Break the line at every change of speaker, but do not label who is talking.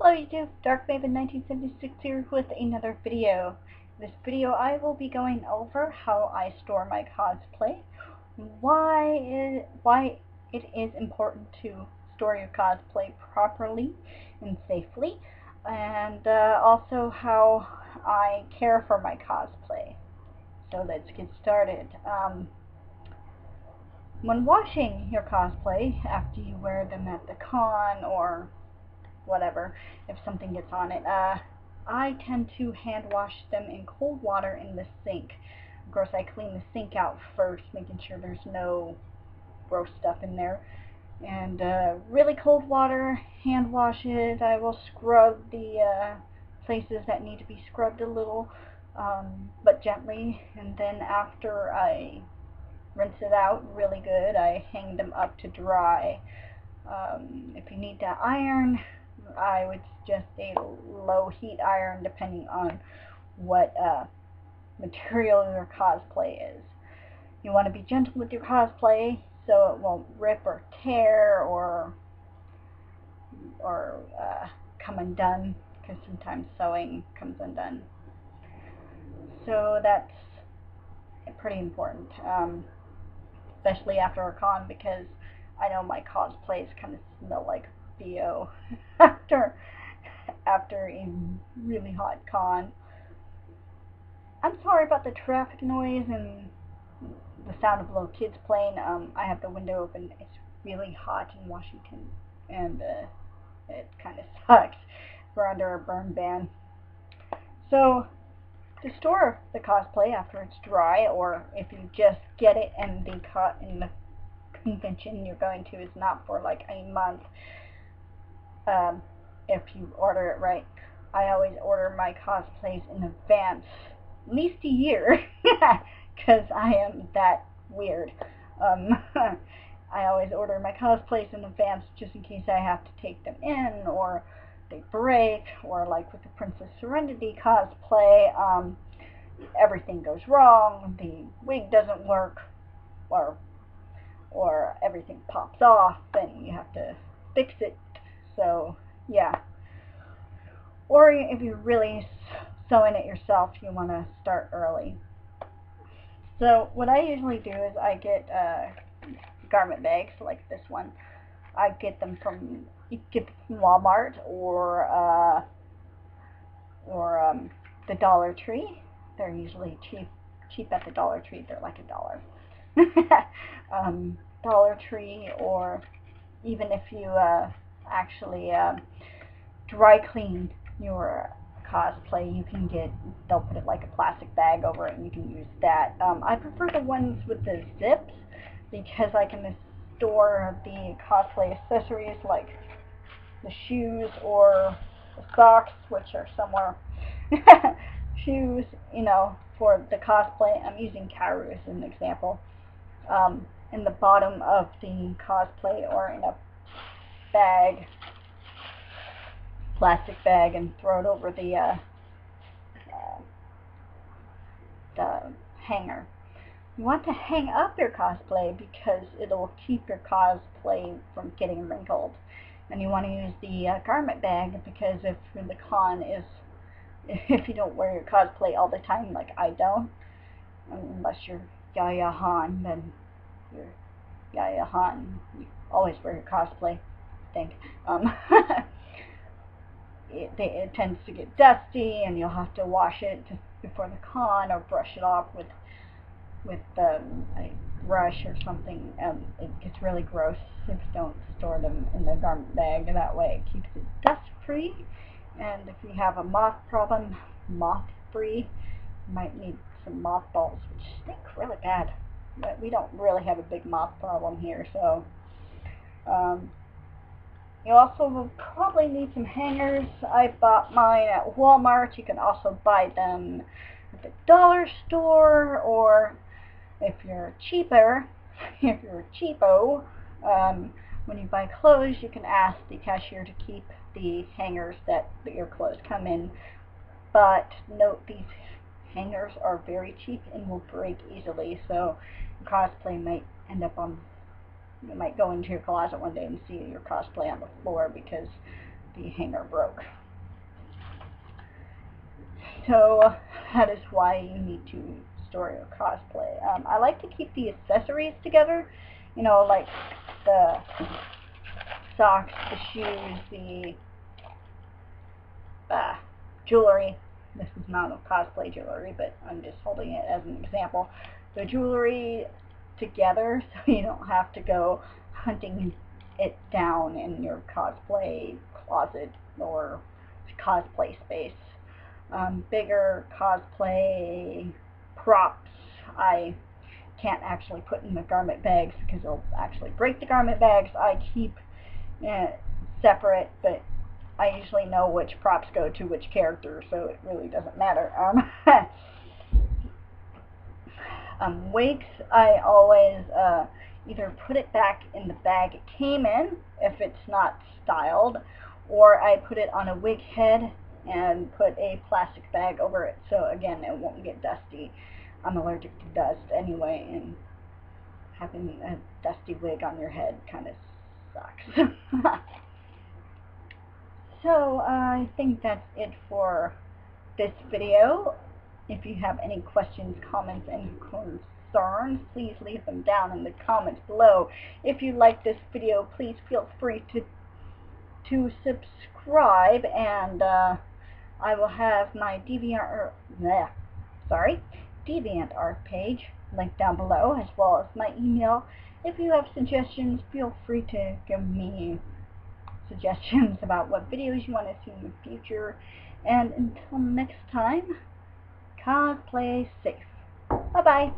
Hello YouTube, DarkMaven1976 here with another video. In this video I will be going over how I store my cosplay, why it is important to store your cosplay properly and safely, and also how I care for my cosplay. So let's get started. When washing your cosplay after you wear them at the con or whatever, if something gets on it, I tend to hand wash them in cold water in the sink. Of course, I clean the sink out first, making sure there's no gross stuff in there. And really cold water, hand wash it. I will scrub the places that need to be scrubbed a little, but gently. And then after I rinse it out really good, I hang them up to dry. If you need to iron, I would suggest a low heat iron depending on what material your cosplay is. You want to be gentle with your cosplay so it won't rip or tear or come undone, because sometimes sewing comes undone. So that's pretty important, especially after a con, because I know my cosplays kind of smell like BO after a really hot con. I'm sorry about the traffic noise and the sound of little kids playing. I have the window open. It's really hot in Washington, and it kind of sucks. We're under a burn ban. So to store the cosplay after it's dry, or if you just get it and the convention you're going to is not for like a month, if you order it right. I always order my cosplays in advance, at least a year, because I am that weird. I always order my cosplays in advance just in case I have to take them in, or they break, or like with the Princess Serenity cosplay, everything goes wrong, the wig doesn't work, or everything pops off and you have to fix it. So yeah, or if you're really sewing it yourself, you want to start early. So what I usually do is I get garment bags like this one. I get them from Walmart or the Dollar Tree. They're usually cheap at the Dollar Tree. They're like $1. Dollar Tree, or even if you actually dry clean your cosplay, you can get, they'll put it like a plastic bag over it and you can use that. I prefer the ones with the zips because I can store the cosplay accessories like the shoes or the socks, which are somewhere. Shoes, for the cosplay. I'm using Karu as an example. In the bottom of the cosplay, or in a bag, plastic bag, and throw it over the hanger. You want to hang up your cosplay because it'll keep your cosplay from getting wrinkled. And you want to use the garment bag because if the con is, if you don't wear your cosplay all the time, like I don't, unless you're Yaya Han, then you're Yaya Han. You always wear your cosplay, I think. It tends to get dusty, and you'll have to wash it before the con, or brush it off with a brush or something. It gets really gross if you don't store them in the garment bag. That way it keeps it dust free. And if you have a moth problem, moth free, you might need some mothballs, which stink really bad. But we don't really have a big moth problem here, so you also will probably need some hangers. I bought mine at Walmart. You can also buy them at the dollar store, or if you're cheaper, if you're cheapo, when you buy clothes, you can ask the cashier to keep the hangers that your clothes come in. But note, these hangers are very cheap and will break easily, so your cosplay might end up on, you might go into your closet one day and see your cosplay on the floor because the hanger broke. So that is why you need to store your cosplay. I like to keep the accessories together, you know, like the socks, the shoes, the jewelry. This is not a cosplay jewelry, but I'm just holding it as an example. The jewelry together, so you don't have to go hunting it down in your cosplay closet or cosplay space. Bigger cosplay props I can't actually put in the garment bags because they'll actually break the garment bags. I keep separate, but I usually know which props go to which character, so it really doesn't matter. Wigs, I always either put it back in the bag it came in if it's not styled, or I put it on a wig head and put a plastic bag over it, so again it won't get dusty. I'm allergic to dust anyway, and having a dusty wig on your head kind of sucks. So I think that's it for this video. If you have any questions, comments, and concerns, please leave them down in the comments below. If you like this video, please feel free to subscribe, and I will have my DeviantArt page linked down below, as well as my email. If you have suggestions, feel free to give me suggestions about what videos you want to see in the future. And until next time, cosplay safe. Bye-bye.